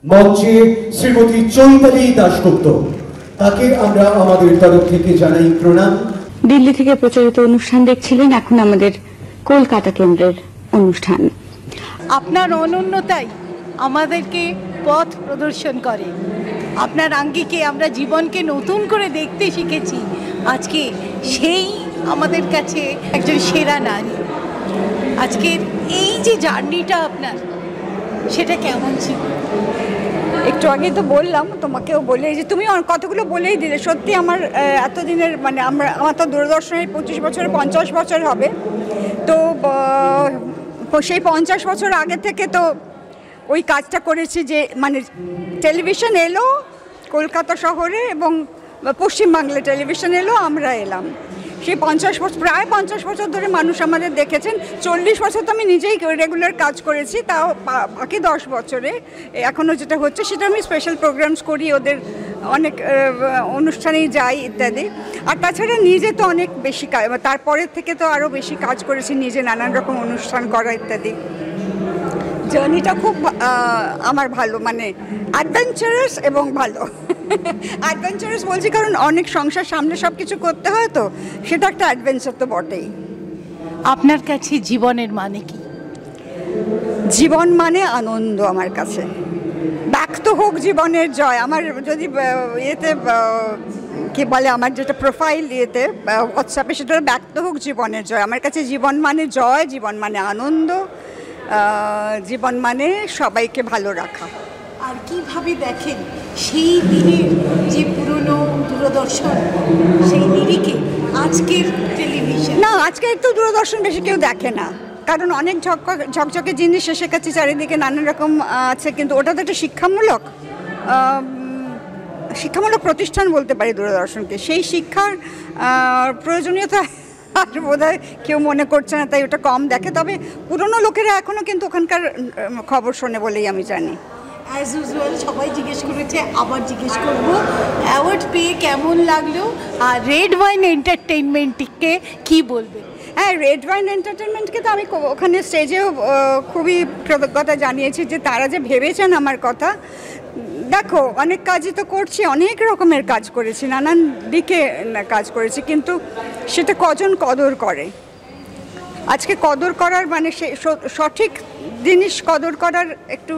মঞ্চে শ্রীমতী চৈতালি দাশগুপ্ত, তাকে আমরা আমাদের তরফ থেকে জানাই প্রণাম। দিল্লি থেকে প্রচারিত অনুষ্ঠান দেখছিলেন, এখন আমাদের কলকাতা কেন্দ্রের অনুষ্ঠান। আপনার অনন্যতাই আমাদেরকে পথ প্রদর্শন করে। আপনার আঙ্গিকে আমরা জীবনকে নতুন করে দেখতে শিখেছি। আজকে সেই আমাদের কাছে একজন সেরা নারী। আজকের এই যে জার্নিটা আপনার, সেটা কেমন ছিল? একটু আগে তো বললাম, তোমাকেও বলে যে তুমি কতগুলো বলেই দিলে। সত্যি আমার এতদিনের মানে আমার তো দূরদর্শনের 25 বছর 50 বছর হবে। তো সেই 50 বছর আগে থেকে তো ওই কাজটা করেছি, যে মানে টেলিভিশন এলো কলকাতা শহরে এবং পশ্চিমবাংলা টেলিভিশন এলো, আমরা এলাম। সেই 50 বছর, প্রায় 50 বছর ধরে মানুষ আমাদের দেখেছেন। 40 বছর তো আমি নিজেই রেগুলার কাজ করেছি, তাও বাকি 10 বছরে এখনও যেটা হচ্ছে সেটা আমি স্পেশাল প্রোগ্রামস করি, ওদের অনেক অনুষ্ঠানেই যাই ইত্যাদি। আর তাছাড়া নিজে তো অনেক বেশি কাজ, তারপরের থেকে তো আরও বেশি কাজ করেছি নিজে, নানান রকম অনুষ্ঠান করা ইত্যাদি। জার্নিটা খুব আমার ভালো, মানে অ্যাডভেঞ্চারাস এবং ভালো। অ্যাডভেঞ্চারাস বলছি কারণ অনেক সংসার সামনে সব কিছু করতে হয়, তো সেটা একটা অ্যাডভেঞ্চার তো বটেই। আপনার কাছে জীবনের মানে কি? জীবন মানে আনন্দ আমার কাছে। ব্যক্ত হোক জীবনের জয়। আমার যদি ইয়েতে কি বলে, আমার যেটা প্রোফাইল ইয়েতে হোয়াটসঅ্যাপে, সেটা ব্যক্ত হোক জীবনের জয়। আমার কাছে জীবন মানে জয়, জীবন মানে আনন্দ, জীবন মানে সবাইকে ভালো রাখা। আর কিভাবে দেখেন সেই দিনের যে পুরনো দূরদর্শন, সেই নিরিখে আজকের টেলিভিশন? না, আজকের তো দূরদর্শন বেশি কেউ দেখে না, কারণ অনেক ঝকঝকে জিনিস এসে গেছে চারিদিকে, নানান রকম আছে। কিন্তু ওটা তো একটা শিক্ষামূলক প্রতিষ্ঠান বলতে পারি দূরদর্শনকে। সেই শিক্ষার প্রয়োজনীয়তা আর বোধহয় কেউ মনে করছে না, তাই ওটা কম দেখে। তবে পুরনো লোকেরা এখনও কিন্তু ওখানকার খবর শোনে বলেই আমি জানি। অ্যাজ ইউজুয়াল সবাই জিজ্ঞেস করেছে, আবার জিজ্ঞেস করবো, অ্যাওয়ার্ড পেয়ে কেমন লাগলো? আর রেড ওয়াইন এন্টারটেইনমেন্টকে কি বলবে? হ্যাঁ, রেড ওয়াইন এন্টারটেনমেন্টকে তো আমি ওখানে স্টেজেও খুবই কৃতজ্ঞতা জানিয়েছি যে তারা যে ভেবেছেন আমার কথা। দেখো, অনেক কাজই তো করছি, অনেক রকমের কাজ করেছি, নানান দিকে কাজ করেছি, কিন্তু সেটা কজন কদর করে। আজকে কদর করার মানে সঠিক জিনিস কদর করার একটু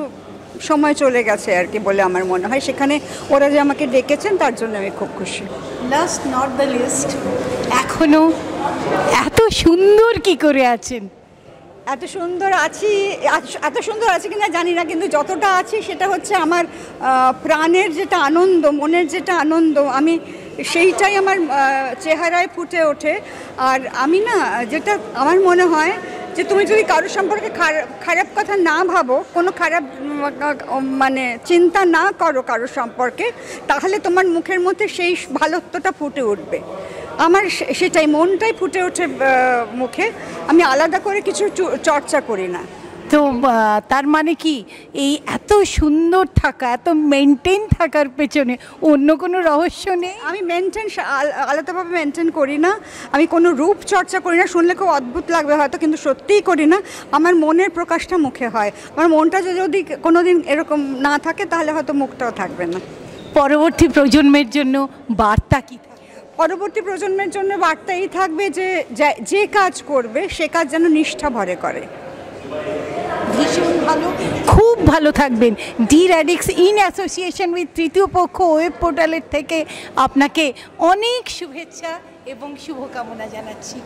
সময় চলে গেছে আর কি বলে আমার মনে হয়। সেখানে ওরা যে আমাকে ডেকেছেন তার জন্য আমি খুব খুশি। লাস্ট নট দ্য লিস্ট, এখনো এত সুন্দর কি করে আছেন? এত সুন্দর আছি কিনা জানি না, কিন্তু যতটা আছি সেটা হচ্ছে আমার প্রাণের যেটা আনন্দ, মনের যেটা আনন্দ, আমি সেইটাই আমার চেহারায় ফুটে ওঠে। আর আমি না, যেটা আমার মনে হয় যে তুমি যদি কারোর সম্পর্কে খারাপ কথা না ভাবো, কোনো খারাপ মানে চিন্তা না করো কারোর সম্পর্কে, তাহলে তোমার মুখের মধ্যে সেই ভালোত্বটা ফুটে উঠবে। আমার সেটাই, মনটাই ফুটে ওঠে মুখে। আমি আলাদা করে কিছু চর্চা করি না। তো তার মানে কি এই এত সুন্দর থাকা, এত মেনটেন থাকার পেছনে অন্য কোনো রহস্য নেই? আমি আলাদাভাবে মেনটেন করি না, আমি কোনো রূপ চর্চা করি না। শুনলে খুব অদ্ভুত লাগবে হয়তো, কিন্তু সত্যিই করি না। আমার মনের প্রকাশটা মুখে হয়। আমার মনটা যদি কোনোদিন এরকম না থাকে, তাহলে হয়তো মুখটাও থাকবে না। পরবর্তী প্রজন্মের জন্য বার্তা কি? পরবর্তী প্রজন্মের জন্য বার্তা এই থাকবে যে যে কাজ করবে সে কাজ যেন নিষ্ঠা ভরে করে। ভীষণ ভালো, খুব ভালো থাকবেন। D radix in association with তৃতীয় পক্ষ ওয়েব পোর্টালের থেকে আপনাকে অনেক শুভেচ্ছা এবং শুভকামনা জানাচ্ছি।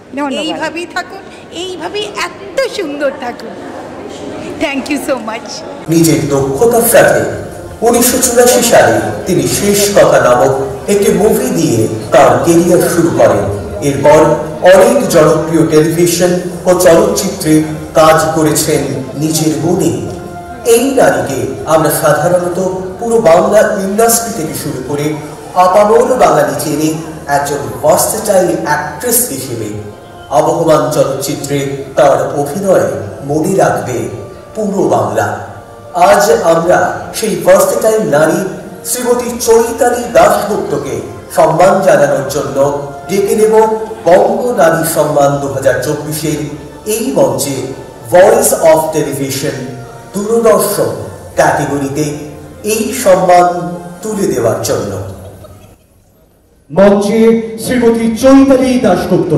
এইভাবেই থাকুন, এইভাবেই এত সুন্দর থাকুন। Thank you so much. নিজের দক্ষতার সাথে 1984 সালে তিনি শেষ কথা নামক একটি মুভি দিয়ে তার কেরিয়ার শুরু করেন। এরপর অনেক জনপ্রিয় টেলিভিশন ও চলচ্চিত্রে কাজ করেছেন নিজের মনে। এই নারীকে আমরা সাধারণত পুরো বাংলা ইন্ডাস্ট্রি থেকে শুরু করে আপামর বাঙালি চেনে একজন ভার্সেটাইল অ্যাক্ট্রেস হিসেবে। আবহমান চলচ্চিত্রে তার অভিনয় মনে রাখবে পুরো বাংলা। আজ আমরা সেই ভার্সেটাইল নারী শ্রীমতী চৈতালি দাশগুপ্তকে সম্মান জানানোর জন্য ডেকে নেব বঙ্গ নারী সম্মান 2024-এর এই মঞ্চে ভয়েস অফ টেলিভিশন দূরদর্শন ক্যাটেগরিতে এই সম্মান তুলে দেওয়ার জন্য। মঞ্চে শ্রীমতী চৈতালি দাশগুপ্ত,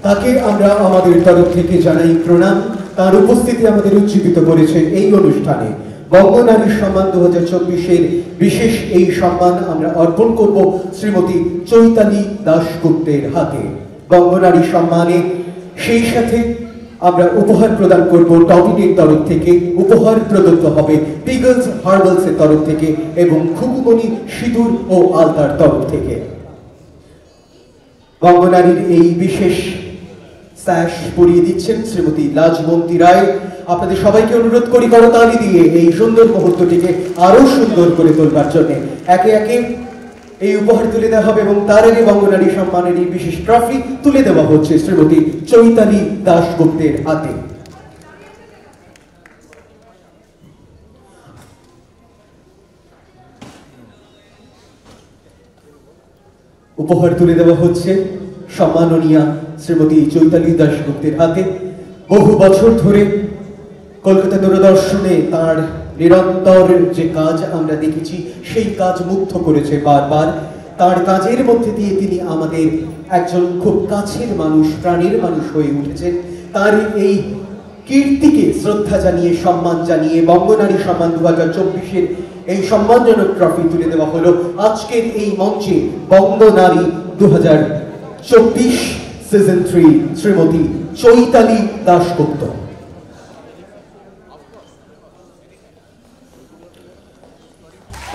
তাকে আমরা আমাদের তরফ থেকে জানাই প্রণাম। তার উপস্থিতি আমাদের উজ্জীবিত করেছে এই অনুষ্ঠানে। বঙ্গনারী সম্মান 2024-এর বিশেষ এই সম্মান আমরা অর্পণ করব শ্রীমতী চৈতালি দাশগুপ্তের হাতে। বঙ্গনারী সম্মানে সেই সাথে আমরা উপহার প্রদান করব টমিনের তরফ থেকে, উপহার প্রদত্ত হবে পিগলস হার্বালস এর তরফ থেকে এবং খুকুমণি সিঁদুর ও আলতার তরফ থেকে। বঙ্গনারীর এই বিশেষ স্যাশ পরিয়ে দিচ্ছেন শ্রীমতী লাজবন্তী রায়। আপনাদের সবাইকে অনুরোধ করি করতালি দিয়ে এই সুন্দর মুহূর্তটিকে আরো সুন্দর করে তোলবার জন্য। একে একে এই উপহার তুলে দেওয়া হবে এবং তার আগে বঙ্গনারী সম্মানের এই বিশেষ ট্রফি তুলে দেওয়া হচ্ছে শ্রীমতী চৈতালি দাশগুপ্তের হাতে। উপহার তুলে দেওয়া হচ্ছে সম্মাননীয়া শ্রীমতী চৈতালি দাশগুপ্তের হাতে। বহু বছর ধরে কলকাতা দূরদর্শনে তার নিরন্তর যে কাজ আমরা দেখেছি, সেই কাজ মুগ্ধ করেছে বারবার। তার কাজের মধ্যে দিয়ে তিনি আমাদের একজন খুব কাছের মানুষ, প্রাণের মানুষ হয়ে উঠেছেন। তার এই কীর্তিকে শ্রদ্ধা জানিয়ে, সম্মান জানিয়ে বঙ্গনারী সম্মান 2024-এর এই সম্মানজনক ট্রফি তুলে দেওয়া হলো আজকের এই মঞ্চে বঙ্গনারী 2024 সিজন 3 শ্রীমতী চৈতালি দাশগুপ্ত।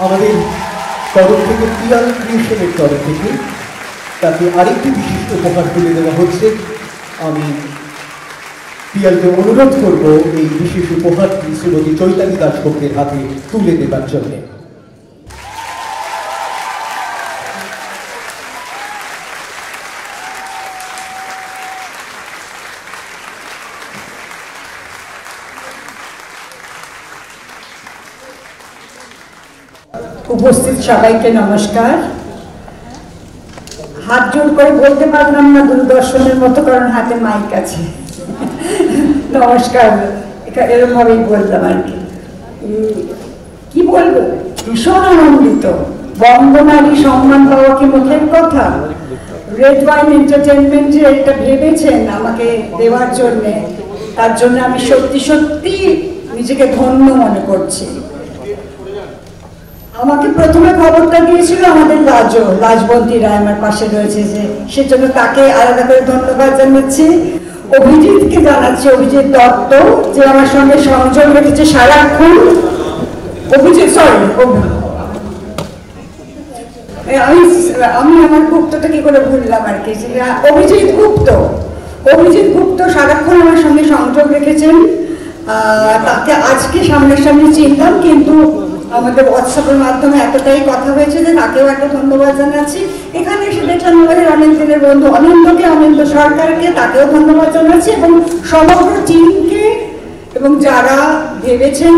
আমাদের তরফ থেকে পিয়াল ক্রিয়েশনের তরফ থেকে তাকে আরেকটি বিশিষ্ট উপহার তুলে দেওয়া হচ্ছে। আমি পিয়ালকে অনুরোধ করব এই বিশেষ উপহারটি শ্রীমতী চৈতালি দাশগুপ্তের হাতে তুলে দেবার জন্য। উপস্থিত সবাইকে নমস্কার। হাত জোর করে বলতে পারলাম না দূরদর্শনের মতো, কারণ হাতে মাইক আছে। নমস্কার, এরকম ভাবেই বললাম আর কি। কি বলবো, ভীষণ আনন্দিত। বঙ্গনারী সম্মান পাওয়া কি মুখের কথা? রেড ওয়াইন এন্টারটেনমেন্ট যে এটা ভেবেছেন আমাকে দেওয়ার জন্যে, তার জন্য আমি সত্যি সত্যি নিজেকে ধন্য মনে করছি। আমাকে প্রথমে খবরটা দিয়েছিল আমাদের লাজবন্তী রায়, আমার পাশে রয়েছে, যে সেজন্য তাকে আলাদা করে ধন্যবাদ জানাচ্ছি। অভিজিৎকে জানাচ্ছি, অভিজিৎ দত্ত, যে আমার সঙ্গে সংযোগ রেখেছে সারাক্ষণ। অভিজিৎ, সরি, আমি আমার গুপ্তটা কি করে ভুললাম আর কি। অভিজিৎ গুপ্ত সারাক্ষণ আমার সঙ্গে সংযোগ রেখেছেন। তাকে আজকে সামনাসামনি চিনলাম, কিন্তু আমাদের হোয়াটসঅ্যাপের মাধ্যমে এতটাই কথা হয়েছে যে তাকেও একটা ধন্যবাদ জানাচ্ছি। এখানে এসে দেখলাম আমাদের অনেক দিনের বন্ধু অনিন্দকে, অনিন্দ সরকারকে, তাকেও ধন্যবাদ জানাচ্ছি, এবং সমগ্র টিমকে, এবং যারা ভেবেছেন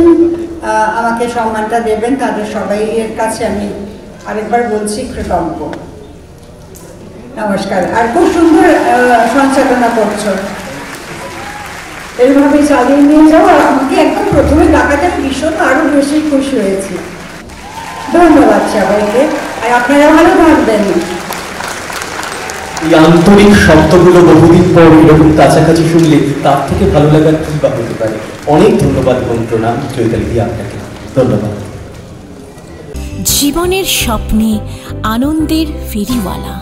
আমাকে সম্মানটা দেবেন তাদের সবাইয়ের কাছে আমি আরেকবার বলছি কৃতজ্ঞ। নমস্কার। আর খুব সুন্দর সঞ্চালনা করছো, এইভাবে চালিয়ে নিয়ে যাওয়া। আমাকে একদম প্রথমে ডাকাতে ভীষণ আরো বেশি খুশি হয়েছি। ধন্যবাদ সবাইকে, আর আপনারা ভালো থাকবেন। এই আন্তরিক শব্দগুলো বহুদিন পর এরকম কাছাকাছি শুনলে তার থেকে ভালো লাগার কি বা হতে পারে। অনেক ধন্যবাদ এবং প্রণাম চৈতালি দি আপনাকে। ধন্যবাদ। জীবনের স্বপ্নে আনন্দের ফেরিওয়ালা।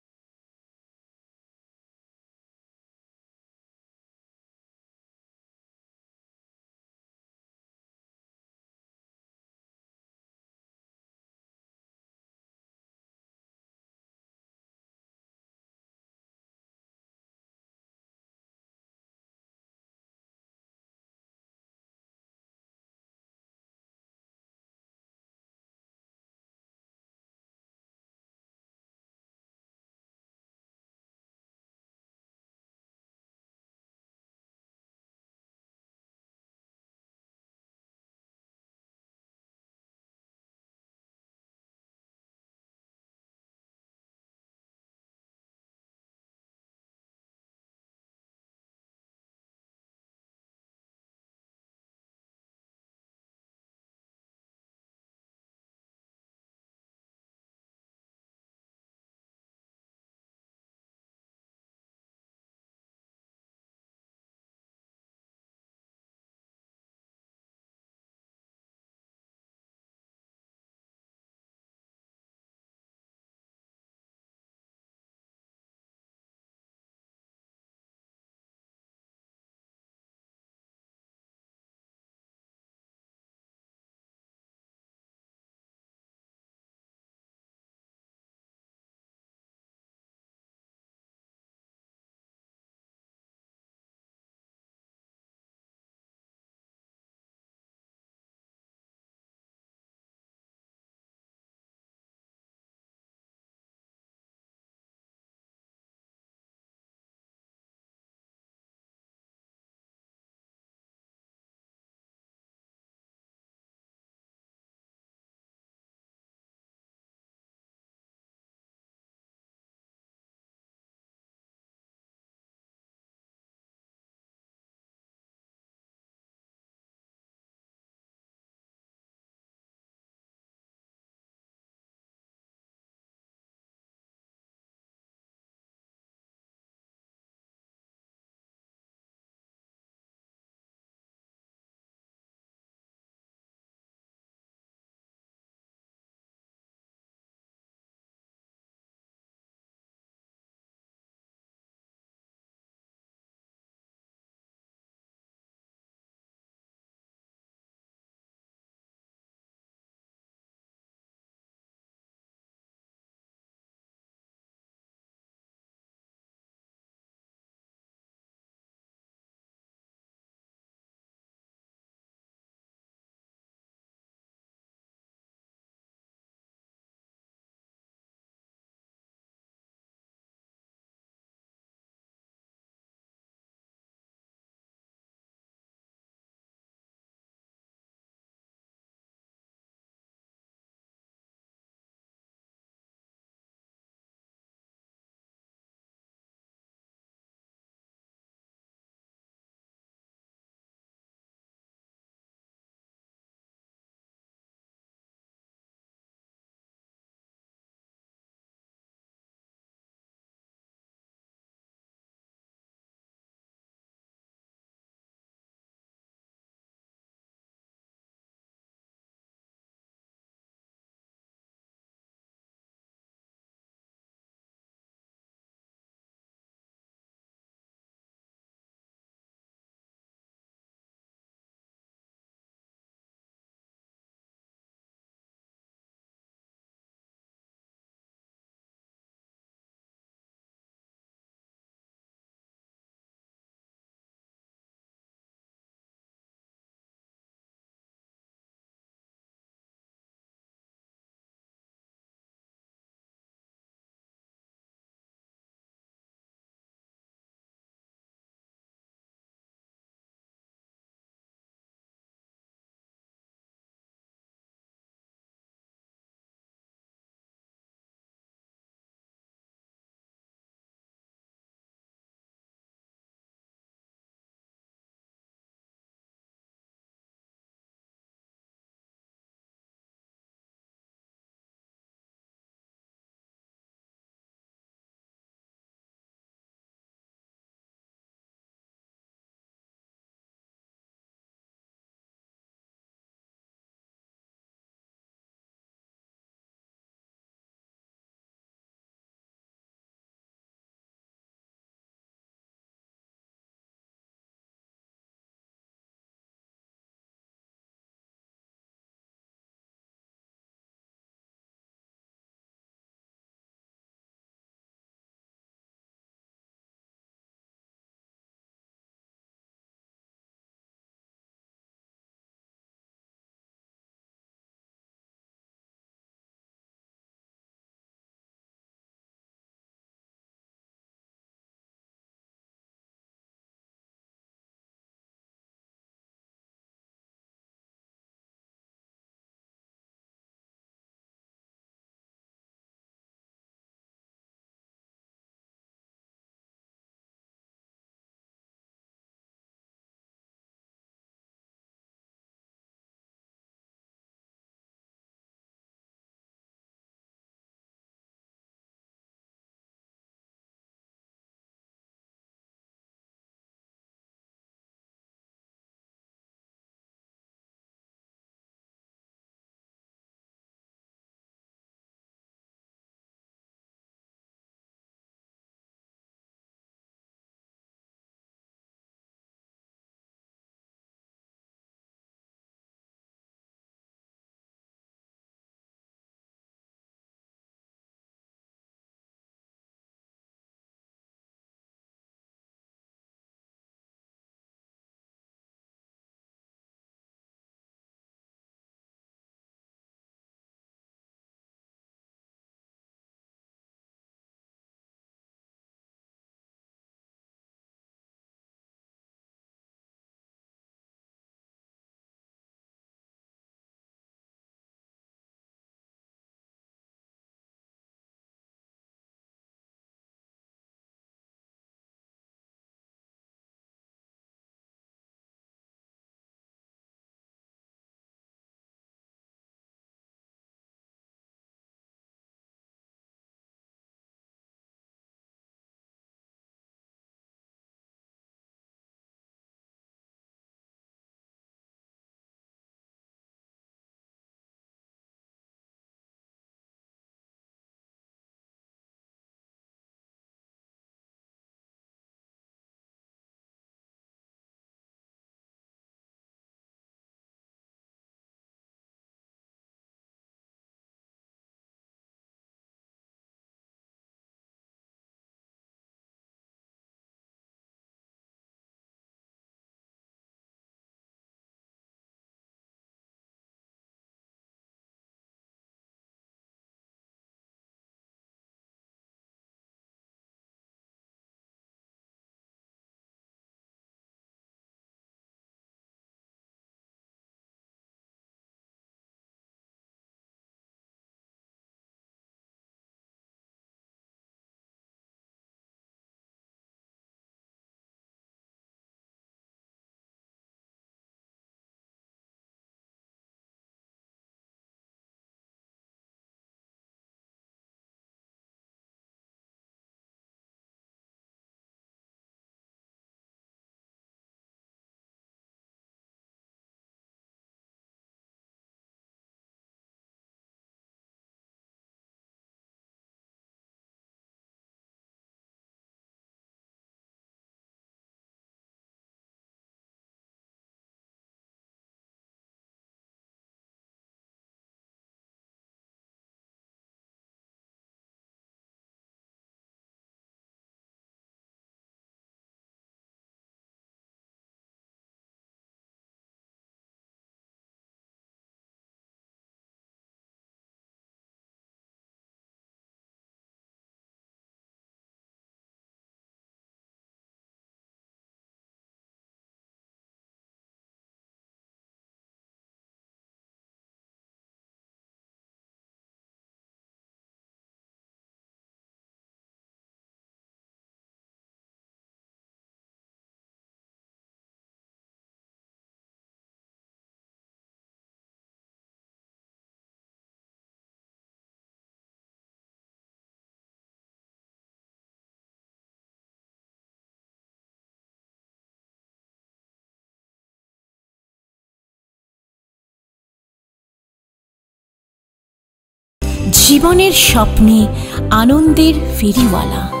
জীবনের স্বপ্নে আনন্দের ফেরিওয়ালা।